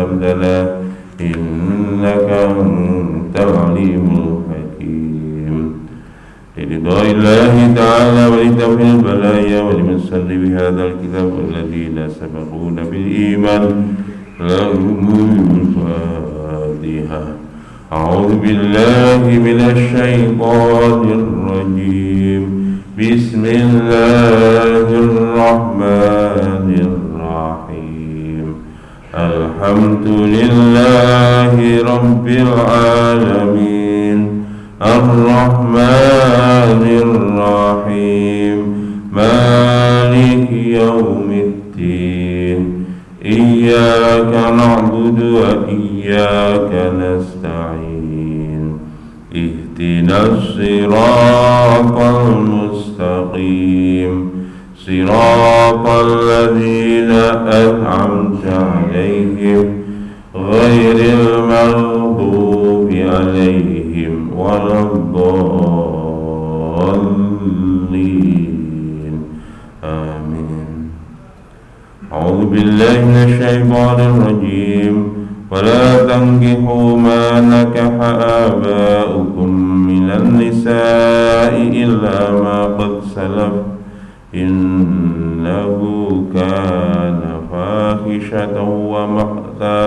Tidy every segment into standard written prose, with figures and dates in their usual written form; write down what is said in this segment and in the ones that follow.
أمثله إنك أنت العليم الحكيم لرضا الله تعالى ولتوفيق البلايا ولمن سر بهذا الكتاب والذين سبقونا بالإيمان لهم الفاتحة. أعوذ بالله من الشيطان الرجيم. بسم الله الرحمن الرحيم. الحمد لله رب العالمين الرحمن الرحيم مالك يوم الدين إياك نعبد وإياك نستعين اهدنا الصراط المستقيم صراط الذين أنعمت عليهم غير المغضوب عليهم ولا الضالين آمين. أعوذ بالله من الشيطان الرجيم. ولا تنكحوا ما نكح آباؤكم من النساء إلا ما قد سلف إنه كان فاحشة ومقتا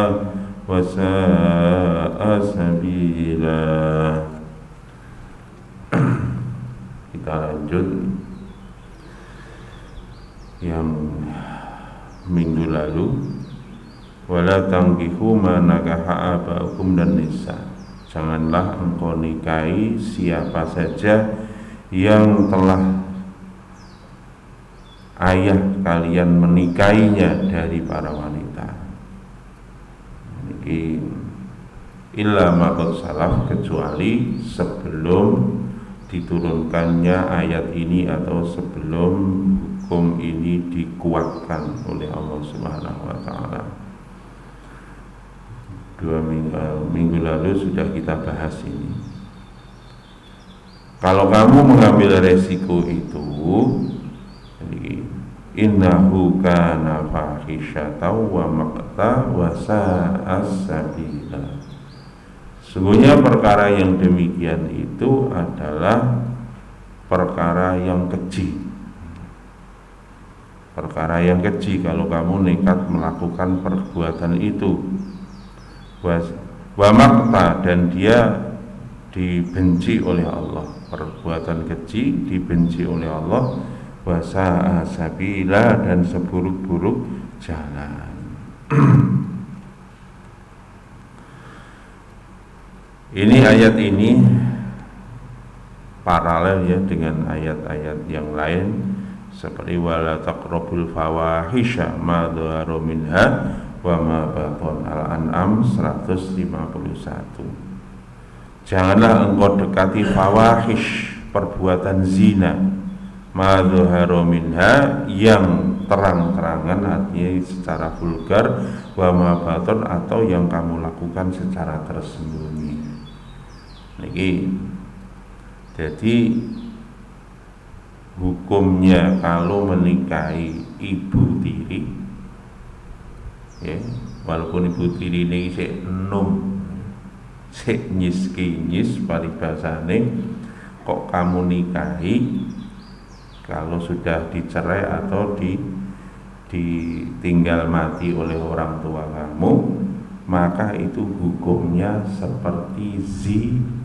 وساء سبيلا. Kita lanjut yang minggu lalu. Wala tangkihu ma nakaha abaukum dan nisa. Janganlah engkau nikahi siapa saja yang telah ayah kalian menikahinya dari para wanita. Ini illa ma qad salaf, kecuali sebelum diturunkannya ayat ini atau sebelum hukum ini dikuatkan oleh Allah Subhanahu wa taala. 2 minggu lalu sudah kita bahas ini. Kalau kamu mengambil resiko itu, jadi innahu kana fahisyatan wa maqta wa sa'a sabila. Sungguhnya perkara yang demikian itu adalah perkara yang keji. Perkara yang keji kalau kamu nekat melakukan perbuatan itu. Wa maqta, dan dia dibenci oleh Allah. Perbuatan keji dibenci oleh Allah. Wa sa'a sabila, dan seburuk-buruk jalan. Ini ayat ini paralel ya dengan ayat-ayat yang lain seperti wala taqrabul fawahisha ma dhahara minha wa ma baton. Al-An'am 151. Janganlah engkau dekati fawahish, perbuatan zina, ma dhahara minha, yang terang-terangan artinya secara vulgar, wa ma baton, atau yang kamu lakukan secara tersembunyi. Niki jadi hukumnya kalau menikahi ibu tiri, ya, walaupun ibu tiri ini sik enum, sik nyis paribasane, kok kamu nikahi, kalau sudah dicerai atau ditinggal mati oleh orang tua kamu, maka itu hukumnya seperti zina.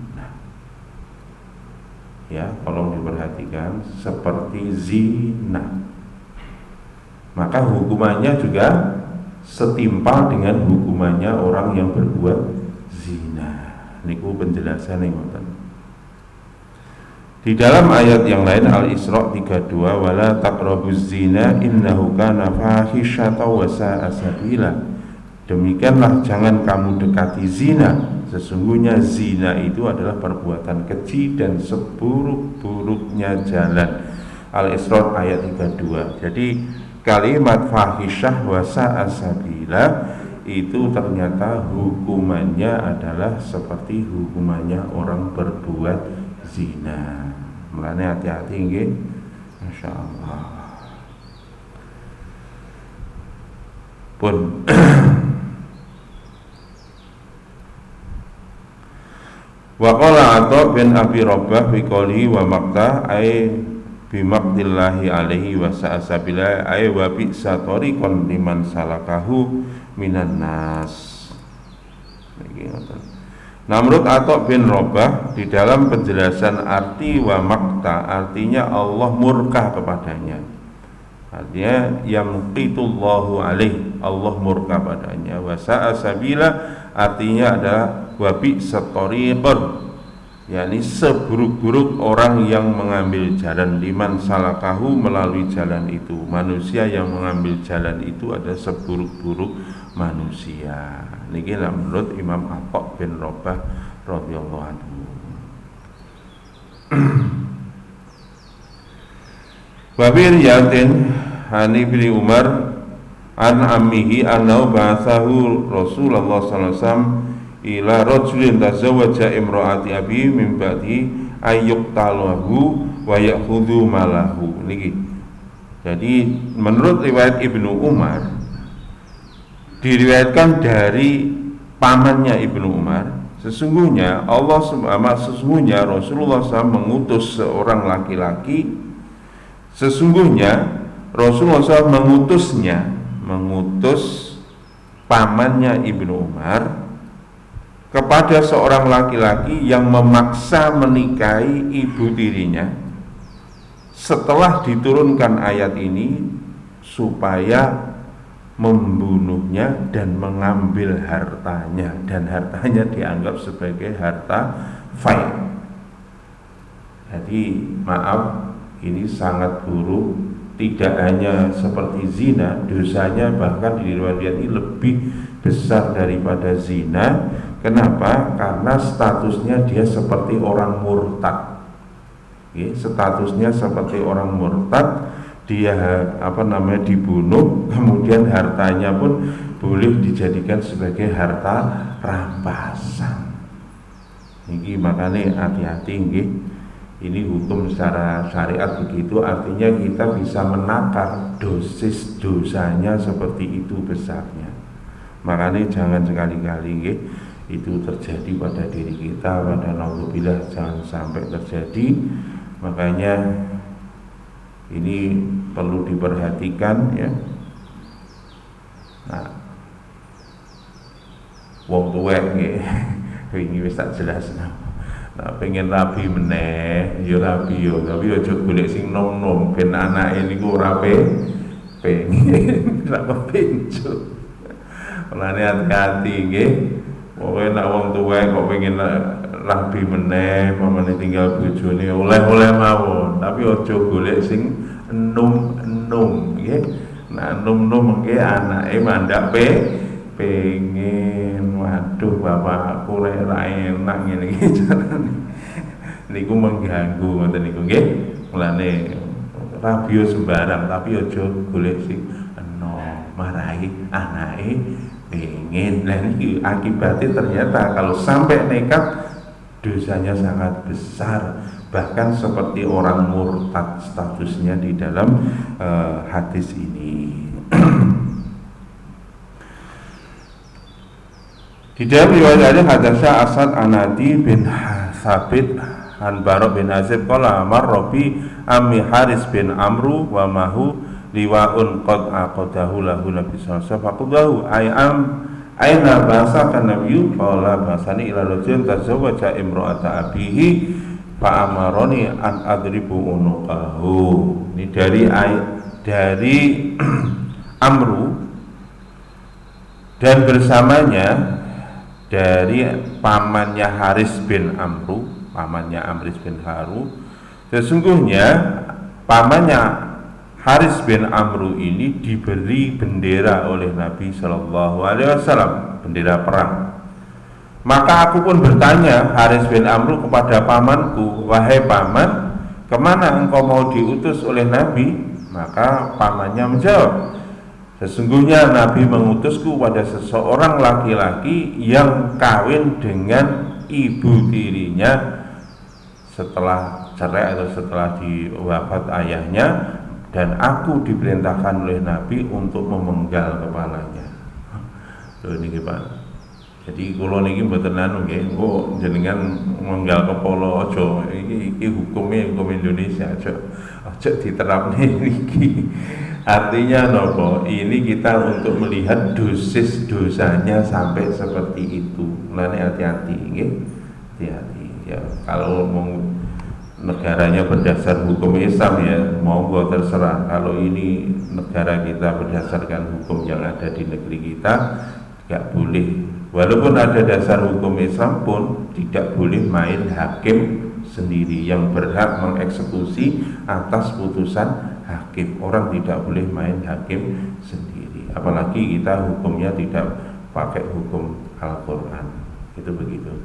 Ya, tolong diperhatikan, seperti zina. Maka hukumannya juga setimpal dengan hukumannya orang yang berbuat zina. Niku penjelasan yang ngoten. Di dalam ayat yang lain Al-Isra 32, wala taqrabuz zina innahu kana fahisyatan wa sa'a sabila. Demikianlah jangan kamu dekati zina, sesungguhnya zina itu adalah perbuatan keji dan seburuk-buruknya jalan. Al-Isra ayat 32. Jadi kalimat fahisyah wa sa'a sabila itu ternyata hukumannya adalah seperti hukumannya orang berbuat zina. Mulane hati-hati nggih. Masyaallah. Pun Wa qala Atha bin Abi Rabah fi qouli wa maqta ay bimaqtillahi alaihi wa sa'asabila ay wa bi satoriqon liman salakahu minan nas. Nah, menurut Atha bin Rabah di dalam penjelasan arti wa maqta, artinya Allah murka kepadanya. Artinya yamqitullahu alaih, Allah murka padanya. Wa sa'asabila artinya adalah wa bi satoriqon, yakni seburuk-buruk orang yang mengambil jalan, liman salakahu melalui jalan itu. Manusia yang mengambil jalan itu ada seburuk-buruk manusia. Niki menurut Imam Atha bin Rabah radhiyallahu anhu. Babir yatin hani bin Umar an ammihi annahu ba'athahu Rasulullah sallallahu alaihi wasallam ila rajulin tazawwaja imra'ati abi min ba'di ayyuqtalahu wa ya'khudhu malahu. Niki. Jadi menurut riwayat Ibnu Umar, diriwayatkan dari pamannya Ibnu Umar, sesungguhnya Rasulullah SAW mengutus seorang laki-laki, sesungguhnya Rasulullah SAW mengutus pamannya Ibnu Umar kepada seorang laki-laki yang memaksa menikahi ibu tirinya setelah diturunkan ayat ini supaya membunuhnya dan mengambil hartanya, dan hartanya dianggap sebagai harta fai. Jadi maaf, ini sangat buruk. Tidak hanya seperti zina, dosanya bahkan di riwayat ini lebih besar daripada zina. Kenapa? Karena statusnya dia seperti orang murtad. Statusnya seperti orang murtad. Dia dibunuh, kemudian hartanya pun boleh dijadikan sebagai harta rampasan. Ini makanya hati-hati nggih. Ini hukum secara syariat begitu, artinya kita bisa menakar dosis dosanya seperti itu besarnya. Makanya jangan sekali-kali nggih itu terjadi pada diri kita, pada naudzubillah jangan sampai terjadi. Makanya ini perlu diperhatikan ya. Nah, wong tuwek nggih wingi wis tak jelasno. Nah, pengen rabi meneh, ya rabi yo, tapi aja golek sing nom-nom ben anake niku ora pengen ora kepencut. Mulane hati-hati nggih. Pokoke nek wong tuwek kok pengen rabi meneh, pamane tinggal bojone oleh-oleh mawon, tapi aja golek sing enum-enum nggih. Nah, enum-enum nggih anake mandak pengen, waduh bapakku rek ra enak ngene iki carane. Niku mengganggu ngoten niku nggih. Mulane rabi sembarang, tapi aja golek sing enom, marahi anake pengen. Lah niki akibatnya ternyata kalau sampai nekat dosanya sangat besar, bahkan seperti orang murtad statusnya di dalam hadis ini. Di dalam riwayat hadasnya Asad Anadi bin Sabit an Barok bin Azib qala marrobi ammi Haris bin Amru wa mahu liwaun qad aqadahu lahu nabi sallallahu alaihi wasallam aina basakan nabiyyu qala basani ila rajulin tazawwaja imra'ata abihi fa amaroni an adribu unuqahu. Ini dari Amru dan bersamanya dari pamannya Haris bin Amru, pamannya Amris bin Haru. Sesungguhnya pamannya Haris bin Amru ini diberi bendera oleh Nabi Shallallahu Alaihi Wasallam, bendera perang. Maka aku pun bertanya Haris bin Amru kepada pamanku, wahai paman, kemana engkau mau diutus oleh Nabi? Maka pamannya menjawab, sesungguhnya Nabi mengutusku pada seseorang laki-laki yang kawin dengan ibu tirinya setelah cerai atau setelah diwafat ayahnya, dan aku diperintahkan oleh Nabi untuk memenggal kepalanya. Loh ini Pak, Jadi kula niki mboten anu nggih, engko jenengan menggal kepala aja iki hukumnya hukum Indonesia aja diterapne niki. Artinya nopo? Ini kita untuk melihat dosis dosanya sampai seperti itu. Mulane hati-hati nggih. Hati-hati. Ya, kalau mau negaranya berdasar hukum Islam ya monggo terserah. Kalau ini negara kita berdasarkan hukum yang ada di negeri kita, nggak boleh. Walaupun ada dasar hukum Islam pun tidak boleh main hakim sendiri yang berhak mengeksekusi atas putusan hakim. Orang tidak boleh main hakim sendiri. Apalagi kita hukumnya tidak pakai hukum Al-Quran. Itu begitu.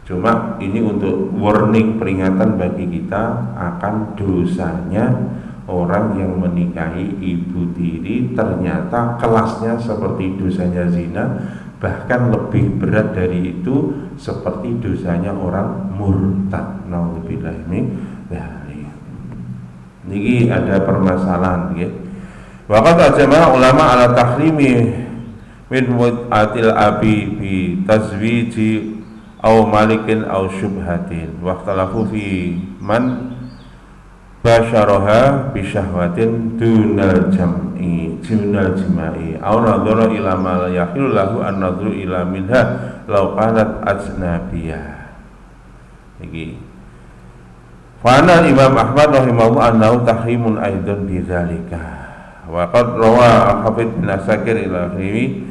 Cuma ini untuk warning, peringatan bagi kita akan dosanya orang yang menikahi ibu tiri ternyata kelasnya seperti dosanya zina, bahkan lebih berat dari itu seperti dosanya orang murtad. Nauzubillah min dzalik. Niki ada permasalahan nggih. Waqat ajma ulama ala tahrimi min mut'atil abi bi tazwiji aw malikin aw syubhatin wa ikhtalafu fi man basyaraha bi syahwatin dunal jimai aw nadhara ila ma yahilu lahu an nadhru ila minha law kanat ajnabiyah. Iki Fana Imam Ahmad rahimahullah annahu tahrimun aidan bidzalika wa qad rawa Al-Hafidz bin Asakir ila akhirih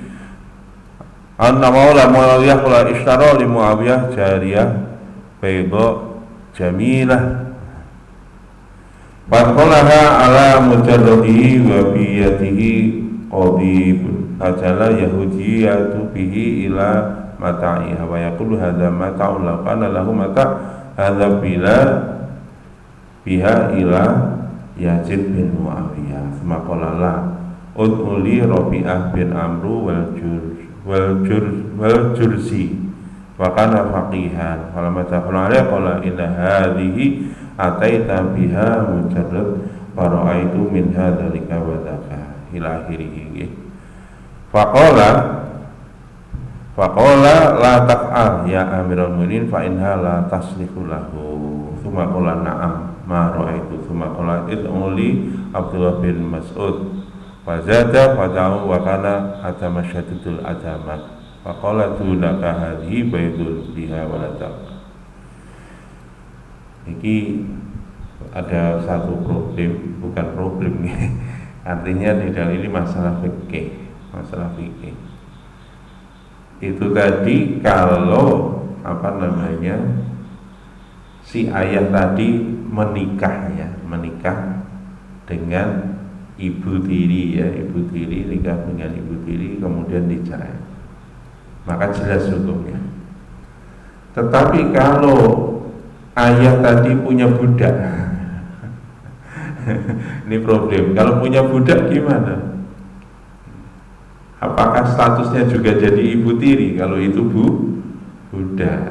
anna maula Muawiyah qala ishtara li Muawiyah jariyah bayda jamilah faqalaha ala mujarradihi wa biyatihi qadib ajala yahudiyatu bihi ila mata'iha wa yaqulu hadza mata'un law kana lahu mata' hadza bila biha ila Yazid bin Muawiyah semaqalala ud'uli Rabi'ah bin Amru wal Jursi wa kana faqihan falamma taqala alaihi qala inna hadhihi ataita biha mujarrad fara'aitu min hadzalika wa dzaka ila akhirih. Faqala la taf'al ya Amirul Mukminin fa inha la taslihu lahu. Tsumma qala na'am ma ra'aitu. Tsumma qala id'uli Abdullah bin Mas'ud fazada fada'u wa kana atamasyadidul adamat faqala tulaka hadhi baydul biha waladak. Ini ada satu problem, bukan problem nih. Artinya di dalam ini masalah fikih. Itu tadi kalau si ayah tadi menikah dengan ibu tiri nikah dengan ibu tiri kemudian dicerai, maka jelas hukumnya. Tetapi kalau ayah tadi punya budak ini problem. Kalau punya budak gimana? Apakah statusnya juga jadi ibu tiri kalau itu budak?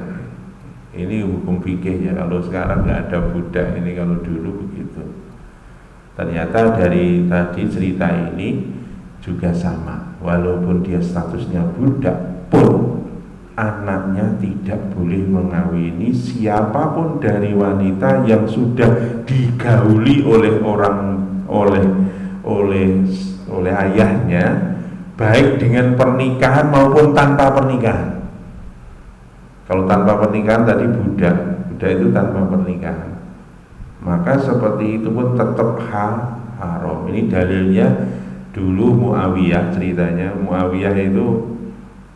Ini hukum fikih ya. Kalau sekarang nggak ada budak, ini kalau dulu begitu. Ternyata dari tadi cerita ini juga sama. Walaupun dia statusnya budak pun anaknya tidak boleh mengawini siapapun dari wanita yang sudah digauli oleh ayahnya, baik dengan pernikahan maupun tanpa pernikahan. Kalau tanpa pernikahan tadi budak itu tanpa pernikahan, maka seperti itu pun tetap haram. Ini dalilnya dulu Muawiyah, ceritanya Muawiyah itu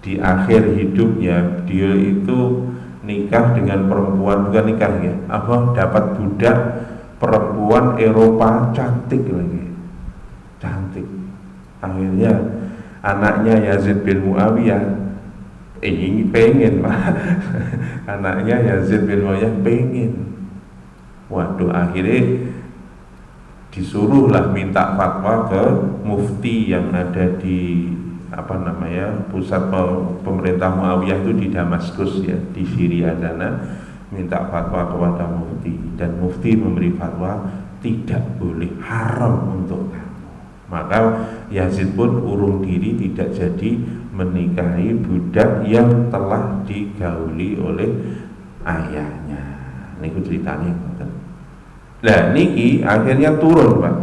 di akhir hidupnya dia itu nikah dengan perempuan, bukan nikah ya, dapat budak perempuan Eropa cantik lagi, cantik. Akhirnya anaknya Yazid bin Muawiyah pengen anaknya Yazid bin Muawiyah pengen. Waduh, akhirnya disuruhlah minta fatwa ke mufti yang ada di pusat pemerintah Muawiyah itu di Damaskus ya, di Syria sana, minta fatwa kepada mufti, dan mufti memberi fatwa tidak boleh, haram untuk kamu. Maka Yazid pun urung diri tidak jadi menikahi budak yang telah digauli oleh ayahnya. Niku ceritanya ngoten. Lah niki akhirnya turun, Pak.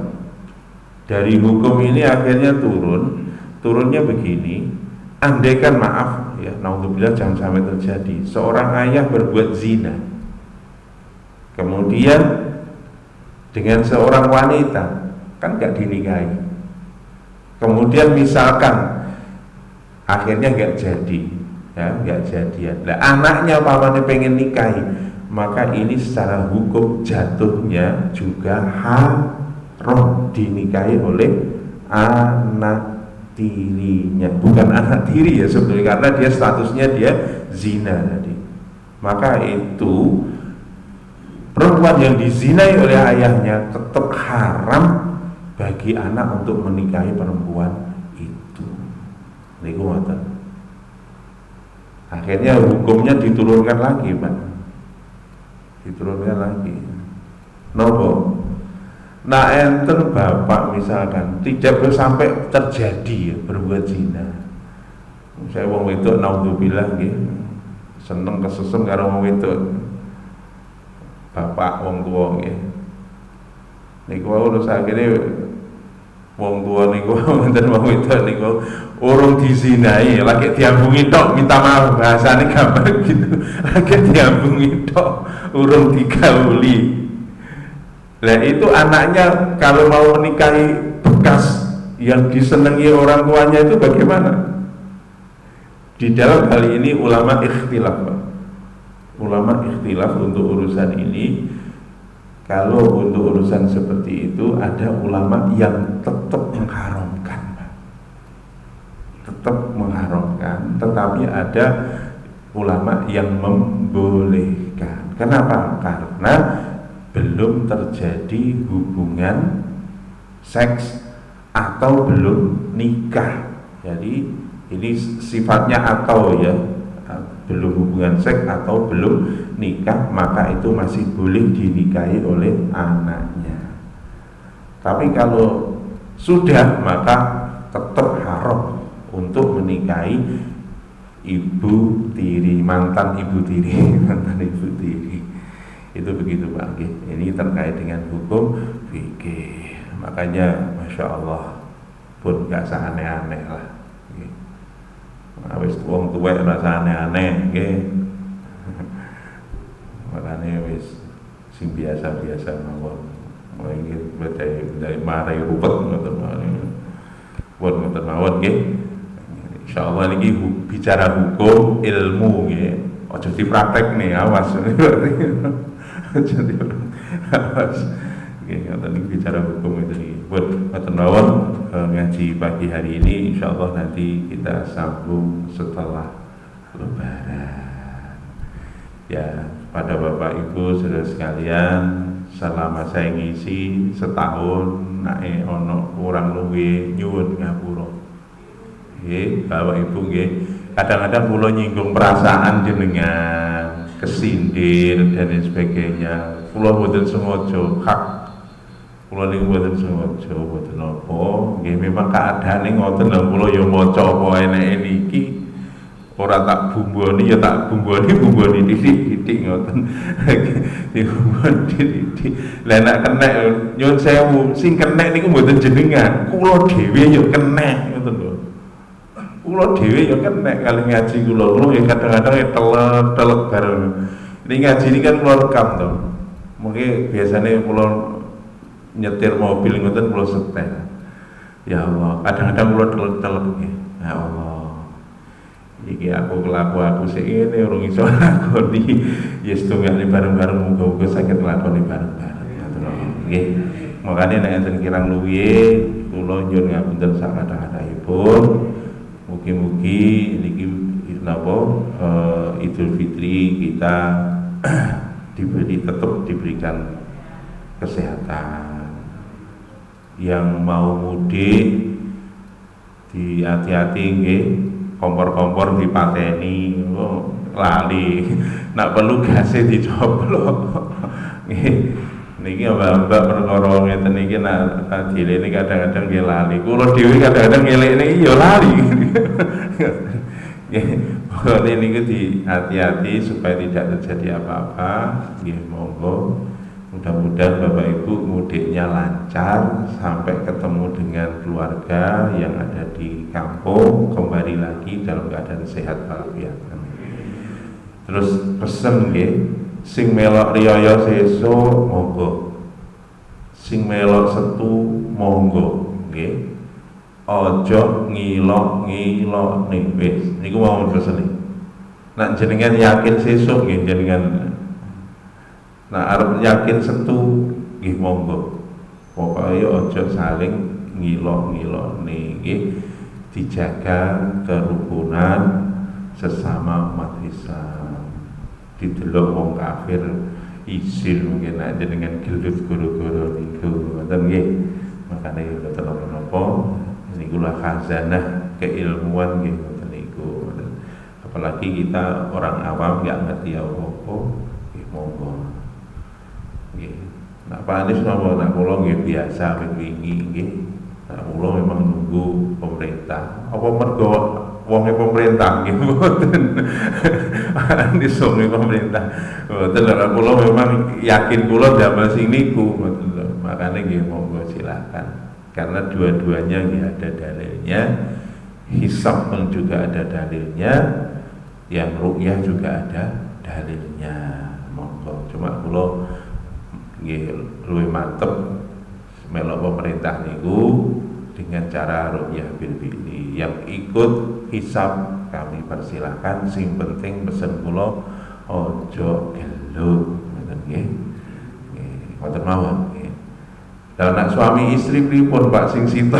Dari hukum ini akhirnya turunnya begini. Andaikan maaf ya, naudzubillah, jangan sampai terjadi seorang ayah berbuat zina, kemudian dengan seorang wanita, kan gak dinikahi, kemudian misalkan akhirnya gak jadi, ya gak jadian. Nah, anaknya pamannya pengen nikahi, maka ini secara hukum jatuhnya juga haram dinikahi oleh anak tirinya, bukan anak tiri ya sebetulnya, karena dia statusnya dia zina tadi. Maka itu perempuan yang dizinai oleh ayahnya tetap haram bagi anak untuk menikahi perempuan itu. Niku ngoten. Akhirnya hukumnya diturunkan lagi, Pak. Diturunkan lagi. Nopo? Nah, enten bapak misalkan tidak sampai terjadi ya, berbuat zina. Saya wong wedok naudzubillah nggih, seneng kesesem karo wong wedok. Bapak wong tuwa nggih. Niku wau sakjane wong tuwa niku wonten wong wedok niku urung dizinai, lagi diambungi tok, minta maaf bahasane gampang gitu. Lagi diambungi tok, urung digauli. Nah itu anaknya kalau mau menikahi bekas yang disenangi orang tuanya itu bagaimana? Di dalam hal ini ulama ikhtilaf, Pak. Ulama ikhtilaf untuk urusan ini. Kalau untuk urusan seperti itu ada ulama yang tetap mengharamkan, Pak. Tetap mengharamkan, tetapi ada ulama yang membolehkan. Kenapa? Karena belum terjadi hubungan seks atau belum nikah. Jadi ini sifatnya atau ya, belum hubungan seks atau belum nikah, maka itu masih boleh dinikahi oleh anaknya. Tapi kalau sudah, maka tetap haram untuk menikahi ibu tiri, mantan ibu tiri, mantan ibu tiri. Itu begitu, Pak. Ini terkait dengan hukum fikih. Makanya Masya Allah pun gak seaneh-aneh lah. Wis wong tuwek rasa aneh-aneh nggih. Makanya wis sing biasa-biasa mawon. Mungkin dari marai rupet ngoten mawon. Ngoten mawon nggih. Insyaallah niki bicara hukum ilmu nggih. Aja dipraktek nih, awas. Jadi awas. Ngoten niki bicara hukum itu nih. Buat ngoten mawon ngaji pagi hari ini, insyaallah nanti kita sambung setelah Lebaran. Ya, pada Bapak Ibu saudara sekalian, selama saya ngisi setahun nae ono kurang luwih nyuwun ngapura. Nggih, Bapak Ibu nggih, kadang-kadang kula nyinggung perasaan jenengan, kesindir dan lain sebagainya. Kula mboten sengaja, hak kula niku mboten sengaja, mboten napa. Nggih memang keadaane ngoten lho, kula ya maca apa eneke niki. Ora tak bumboni ya tak bumboni titik ngoten. Dibumboni titik. Lah nek kenek nyuwun sewu, sing kenek niku mboten jenengan, kula dhewe ya kenek ngoten lho. Kula dhewe ya kenek kali ngaji kula ya kadang-kadang ya telet bareng. Ini ngaji ini kan kula rekam to. Mungkin biasanya kula nyetir mobil ngoten kula setel. Ya Allah, kadang-kadang kula telet-telet nggih. Ya Allah. Iki aku kelaku aku sik ngene urung iso lakoni. Ya setunggal bareng-bareng muga-muga saged nglakoni bareng-bareng. Nggih. Makane nek enten kirang luwihe kula nyuwun ngapunten sak kathah-kathahipun. Mugi-mugi niki napa Idul Fitri kita tetap diberikan kesehatan. Yang mau mudik hati-hati nggih, kompor-kompor dipateni, lali. Nak perlu gasnya dicoplok. Nggih. Niki mbak perkara ngeten iki nak dilene kadang-kadang nggih lali. Kula dhewe kadang-kadang ngelekne ya lali. Pokoknya niku hati-hati supaya tidak terjadi apa-apa. Nggih monggo. Mudah-mudahan Bapak Ibu mudiknya lancar sampai ketemu dengan keluarga yang ada di kampung, kembali lagi dalam keadaan sehat walafiat. Terus pesen nggih, sing melok riyaya sesuk monggo. Sing melok setu monggo nggih. Ojo ngilok-ngilok nih wis. Niku mau pesen. Nek jenengan yakin sesuk nggih jenengan. Nah arep yakin setu nggih monggo. Pokoke ojo saling ngilok-ngilok nggih. Dijaga kerukunan sesama umat Islam. Didelok wong kafir isil mungkin aja dengan gelut guru-guru niku ngoten nggih. Makane boten napa-napa nikulah khazanah keilmuan nggih ngoten niku. Apalagi kita orang awam nggak ngerti apa-apa nggih monggo. Nggih. Nak Pak Anies napa nak kula nggih biasa wingi nggih. Nak kula memang nunggu pemerintah. Apa mergo wonge pemerintah nggih mboten. Anies wonge pemerintah. Mboten lha kula memang yakin kula damel sing niku mboten lho. Makane nggih monggo silakan. Karena dua-duanya nggih ada dalilnya. Hisab pun juga ada dalilnya. Yang ru'yah juga ada dalilnya. Monggo. Cuma kula nggih luwih mantep melok pemerintah niku dengan cara ru'yah bil fi'li. Yang ikut hisab kami persilahkan, sing penting pesen kula ojo gelut ngoten nggih. Nggih, ngoten mawon nggih. Lah nek suami istri pripun Pak sing sita?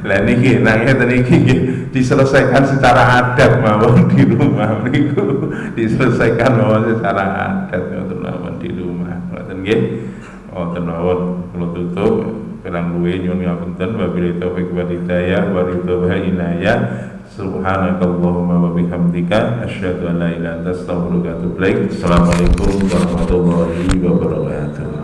Lah niki nek ngeten iki nggih diselesaikan secara adat mawon di rumah niku. Diselesaikan mawon secara adat ngoten mawon di rumah. Ngoten nggih. Ngoten mawon kula tutup. Pirang luwih nyuwun ngapunten wabillahi taufik wal hidayah wa ridha inayah. Subhanakallahumma wa bihamdika asyhadu an la ilaha illa anta astaghfiruka wa atubu ilaik. Assalamualaikum warahmatullahi wabarakatuh.